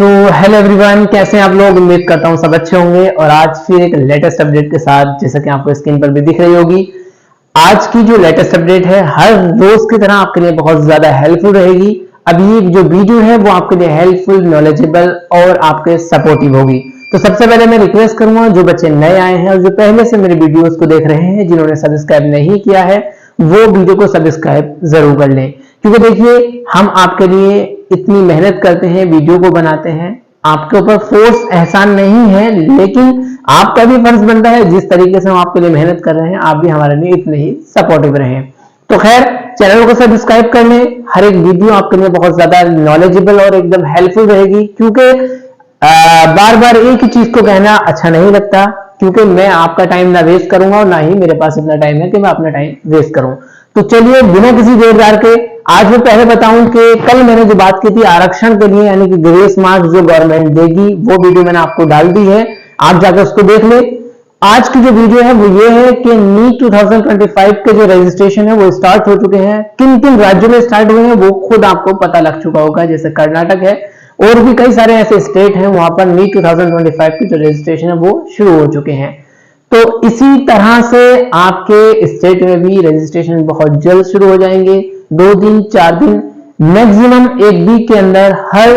तो hello everyone, कैसे हैं आप लोग। उम्मीद करता हूं सब अच्छे होंगे। और आज फिर एक लेटेस्ट अपडेट के साथ, जैसा कि आपको स्क्रीन पर भी दिख रही होगी, आज की जो लेटेस्ट अपडेट है हर रोज की तरह आपके लिए बहुत ज्यादा हेल्पफुल रहेगी। अब ये जो वीडियो है वो आपके लिए हेल्पफुल, नॉलेजेबल और आपके सपोर्टिव होगी। तो सबसे पहले मैं रिक्वेस्ट करूंगा, जो बच्चे नए आए हैं और जो पहले से मेरे वीडियोस को देख रहे हैं, जिन्होंने सब्सक्राइब नहीं किया है, वो वीडियो को सब्सक्राइब जरूर कर लें। क्योंकि देखिए, हम आपके लिए इतनी मेहनत करते हैं, वीडियो को बनाते हैं, आपके ऊपर फोर्स एहसान नहीं है, लेकिन आपका भी फर्ज बनता है, जिस तरीके से हम आपके लिए मेहनत कर रहे हैं, आप भी हमारे लिए इतने ही सपोर्टिव रहें। तो खैर, चैनल को सब्सक्राइब कर लें। हर एक वीडियो आपके लिए बहुत ज्यादा नॉलेजेबल और एकदम हेल्पफुल रहेगी। क्योंकि बार बार एक ही चीज को कहना अच्छा नहीं लगता, क्योंकि मैं आपका टाइम ना वेस्ट करूंगा और ना ही मेरे पास इतना टाइम है कि मैं अपना टाइम वेस्ट करूं। तो चलिए, बिना किसी देर के आज मैं पहले बताऊं कि कल मैंने जो बात की थी आरक्षण के लिए, यानी कि ग्रेस मार्क्स जो गवर्नमेंट देगी, वो वीडियो मैंने आपको डाल दी है, आप जाकर उसको देख ले। आज की जो वीडियो है वो ये है कि नीट 2025 के जो रजिस्ट्रेशन है वो स्टार्ट हो चुके हैं। किन किन राज्यों में स्टार्ट हुए हैं वो खुद आपको पता लग चुका होगा, जैसे कर्नाटक है और भी कई सारे ऐसे स्टेट हैं, वहां पर नीट 2025 की जो रजिस्ट्रेशन है वो शुरू हो चुके हैं। तो इसी तरह से आपके स्टेट में भी रजिस्ट्रेशन बहुत जल्द शुरू हो जाएंगे। 2 दिन 4 दिन मैक्सिमम 1 वीक के अंदर हर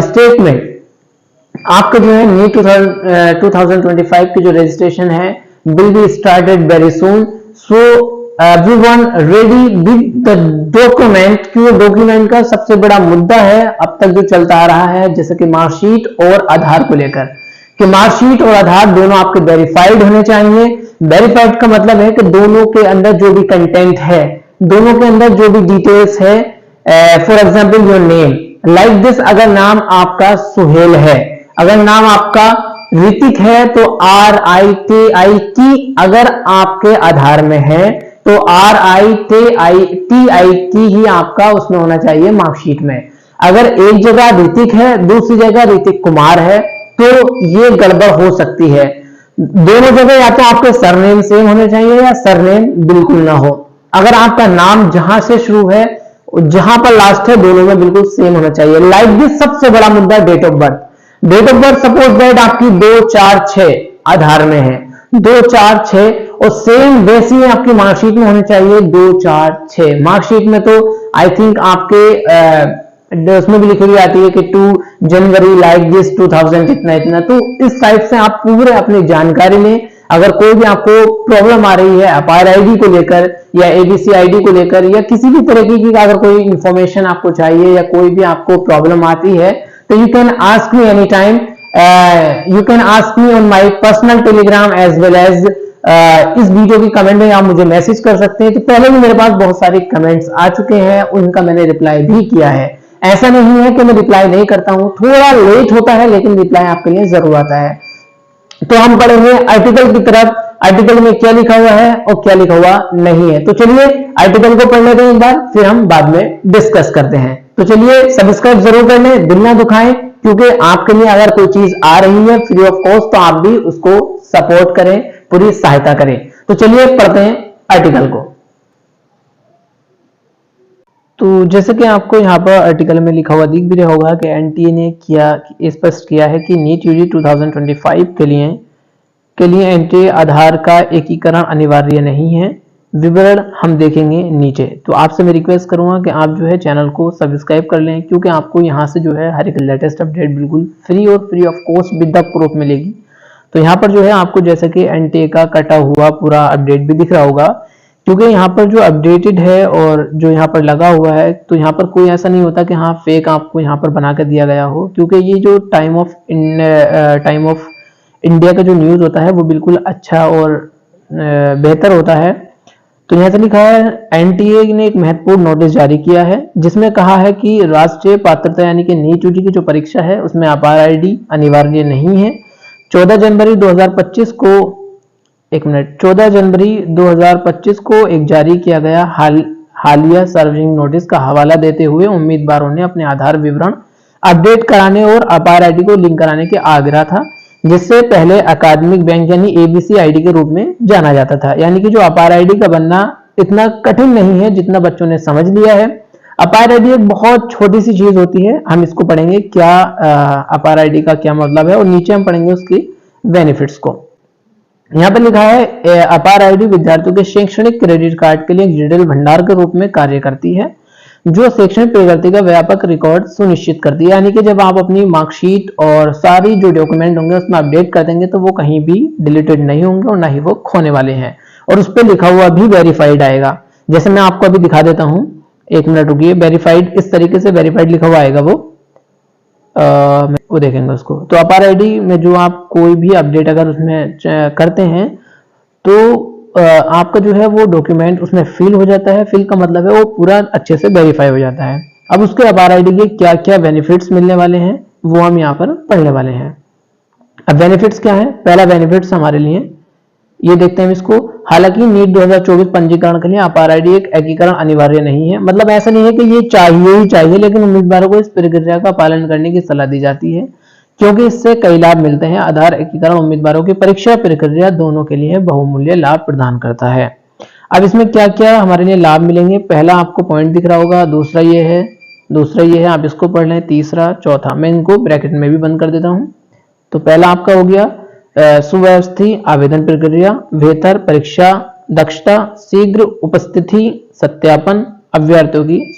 स्टेट में आपका जो है नीट 2025 की जो रजिस्ट्रेशन है will be started very soon. So everyone ready with the document. क्योंकि डॉक्यूमेंट का सबसे बड़ा मुद्दा है अब तक जो चलता आ रहा है, जैसे कि मार्कशीट और आधार को लेकर, कि मार्कशीट और आधार दोनों आपके वेरीफाइड होने चाहिए। वेरीफाइड का मतलब है कि दोनों के अंदर जो भी कंटेंट है, दोनों के अंदर जो भी डिटेल्स है, for example your name like this, अगर नाम आपका सुहेल है, अगर नाम आपका ऋतिक है तो RITIK, अगर आपके आधार में है तो RITIK ही आपका उसमें होना चाहिए मार्कशीट में। अगर एक जगह ऋतिक है, दूसरी जगह ऋतिक कुमार है, तो ये गड़बड़ हो सकती है। दोनों जगह या तो आपके सरनेम सेम होने चाहिए या सरनेम बिल्कुल ना हो। अगर आपका नाम जहां से शुरू है जहां पर लास्ट है, दोनों में बिल्कुल सेम होना चाहिए। लाइक दिस सबसे बड़ा मुद्दा date of birth. Date of birth suppose that आपकी 246 आधार में है, 246, और सेम वैसी आपकी मार्कशीट में होनी चाहिए 246। मार्कशीट में तो आई थिंक आपके उसमें भी लिखी हुई आती है कि 2 जनवरी लाइक दिस 2000 इतना इतना। तो इस टाइप से आप पूरे अपनी जानकारी में, अगर कोई भी आपको प्रॉब्लम आ रही है अपार आईडी को लेकर या ABC आईडी को लेकर या किसी भी तरीके की अगर कोई इंफॉर्मेशन आपको चाहिए या कोई भी आपको प्रॉब्लम आती है, तो you can ask me any time. You can ask me on my personal Telegram as well as इस वीडियो की कमेंट में आप मुझे मैसेज कर सकते हैं। तो पहले भी मेरे पास बहुत सारे कमेंट्स आ चुके हैं, उनका मैंने रिप्लाई भी किया है। ऐसा नहीं है कि मैं रिप्लाई नहीं करता हूं, थोड़ा लेट होता है लेकिन रिप्लाई आपके लिए जरूर आता है। तो हम पढ़ेंगे आर्टिकल की तरफ। आर्टिकल में क्या लिखा हुआ है और क्या लिखा हुआ नहीं है। तो चलिए आर्टिकल को पढ़ लेते हैं एक बार, फिर हम बाद में डिस्कस करते हैं। तो चलिए सब्सक्राइब जरूर कर लें, दिल ना दुखाएं, क्योंकि आपके लिए अगर कोई चीज आ रही है फ्री ऑफ कॉस्ट तो आप भी उसको सपोर्ट करें, पूरी सहायता करें। तो चलिए पढ़ते हैं आर्टिकल को। तो जैसे कि आपको यहाँ पर आर्टिकल में लिखा हुआ दिख भी रहा होगा कि NTA ने स्पष्ट किया है कि नीट यूजी 2025 के लिए NTA आधार का एकीकरण अनिवार्य नहीं है। विवरण हम देखेंगे नीचे। तो आपसे मैं रिक्वेस्ट करूंगा कि आप जो है चैनल को सब्सक्राइब कर लें, क्योंकि आपको यहाँ से जो है हर एक लेटेस्ट अपडेट बिल्कुल फ्री और free of cost with the proof मिलेगी। तो यहाँ पर जो है आपको जैसे कि NTA का कटा हुआ पूरा अपडेट भी दिख रहा होगा, क्योंकि यहाँ पर जो अपडेटेड है और जो यहाँ पर लगा हुआ है, तो यहाँ पर कोई ऐसा नहीं होता कि हाँ फेक आपको यहाँ पर बना कर दिया गया हो। क्योंकि ये जो टाइम ऑफ इंडिया का जो न्यूज़ होता है वो बिल्कुल अच्छा और बेहतर होता है। तो यहाँ से लिखा है NTA ने एक महत्वपूर्ण नोटिस जारी किया है, जिसमें कहा है कि राष्ट्रीय पात्रता यानी कि नीट यूजी की जो परीक्षा है उसमें आधार आईडी अनिवार्य नहीं है। 14 जनवरी 2025 को 14 जनवरी 2025 को एक जारी किया गया हालिया सार्वजनिक नोटिस का हवाला देते हुए उम्मीदवारों ने अपने आधार विवरण अपडेट कराने और आधार आईडी को लिंक कराने के आग्रह था, जिससे पहले अकादमिक बैंक यानी ABC आईडी के रूप में जाना जाता था। यानी कि जो अपार आईडी का बनना इतना कठिन नहीं है जितना बच्चों ने समझ लिया है। अपायर आईडी एक बहुत छोटी सी चीज होती है, हम इसको पढ़ेंगे क्या अपायर आईडी का क्या मतलब है, और नीचे हम पढ़ेंगे उसकी बेनिफिट्स को। यहाँ पर लिखा है अपायर आईडी विद्यार्थियों के शैक्षणिक क्रेडिट कार्ड के लिए एक डिजिटल भंडार के रूप में कार्य करती है, जो शैक्षणिक प्रगति का व्यापक रिकॉर्ड सुनिश्चित करती है। यानी कि जब आप अपनी मार्कशीट और सारी जो डॉक्यूमेंट होंगे उसमें अपडेट कर देंगे तो वो कहीं भी डिलीटेड नहीं होंगे और ना ही वो खोने वाले हैं, और उस पर लिखा हुआ भी वेरीफाइड आएगा। जैसे मैं आपको अभी दिखा देता हूं, एक मिनट रुकिए। वेरीफाइड इस तरीके से वेरीफाइड लिखा हुआ आएगा वो देखेंगे उसको। तो अपायर आईडी में जो आप कोई भी अपडेट अगर उसमें करते हैं तो आपका जो है वो डॉक्यूमेंट उसमें फिल हो जाता है। फिल का मतलब है वो पूरा अच्छे से वेरीफाई हो जाता है। अब उसके अपायर आईडी के क्या क्या बेनिफिट्स मिलने वाले हैं वो हम यहाँ पर पढ़ने वाले हैं। अब बेनिफिट्स क्या है? पहला बेनिफिट्स हमारे लिए ये देखते हैं इसको। हालांकि नीट 2024 पंजीकरण के लिए अपायर आईडी एक एकीकरण अनिवार्य नहीं है। मतलब ऐसा नहीं है कि ये चाहिए ही चाहिए, लेकिन उम्मीदवारों को इस प्रक्रिया का पालन करने की सलाह दी जाती है क्योंकि इससे कई लाभ मिलते हैं। आधार एकीकरण उम्मीदवारों की परीक्षा प्रक्रिया दोनों के लिए बहुमूल्य लाभ प्रदान करता है। अब इसमें क्या क्या हमारे लिए लाभ मिलेंगे? पहला आपको पॉइंट दिख रहा होगा, दूसरा ये है, आप इसको पढ़ लें, तीसरा, चौथा। मैं इनको ब्रैकेट में भी बंद कर देता हूं। तो पहला आपका हो गया सुव्यवस्थित आवेदन प्रक्रिया, बेहतर परीक्षा दक्षता, शीघ्र उपस्थिति सत्यापन, अभ्यर्थियों की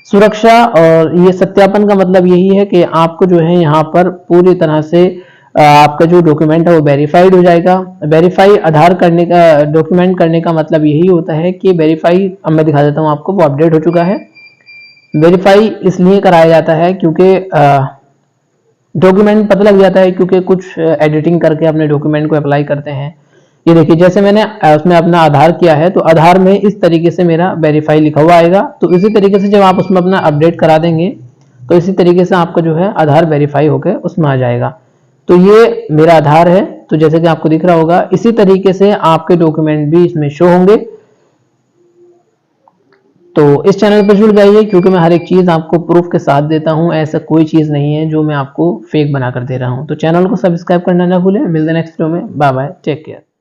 सुरक्षा। और ये सत्यापन का मतलब यही है कि आपको जो है यहाँ पर पूरी तरह से आपका जो डॉक्यूमेंट है वो वेरीफाइड हो जाएगा। वेरीफाई आधार करने का डॉक्यूमेंट करने का मतलब यही होता है कि वेरीफाई, अब मैं दिखा देता हूँ आपको, वो अपडेट हो चुका है। वेरीफाई इसलिए कराया जाता है क्योंकि डॉक्यूमेंट पता लग जाता है, क्योंकि कुछ एडिटिंग करके अपने डॉक्यूमेंट को अप्लाई करते हैं। ये देखिए, जैसे मैंने उसमें अपना आधार किया है तो आधार में इस तरीके से मेरा वेरीफाई लिखा हुआ आएगा। तो इसी तरीके से जब आप उसमें अपना अपडेट करा देंगे तो इसी तरीके से आपका जो है आधार वेरीफाई होकर उसमें आ जाएगा। तो ये मेरा आधार है, तो जैसे कि आपको दिख रहा होगा इसी तरीके से आपके डॉक्यूमेंट भी इसमें शो होंगे। तो इस चैनल पर जुड़ जाइए क्योंकि मैं हर एक चीज आपको प्रूफ के साथ देता हूं। ऐसा कोई चीज नहीं है जो मैं आपको फेक बना कर दे रहा हूं। तो चैनल को सब्सक्राइब करना ना भूलें। मिलते हैं नेक्स्ट वीडियो में। Bye bye, take care.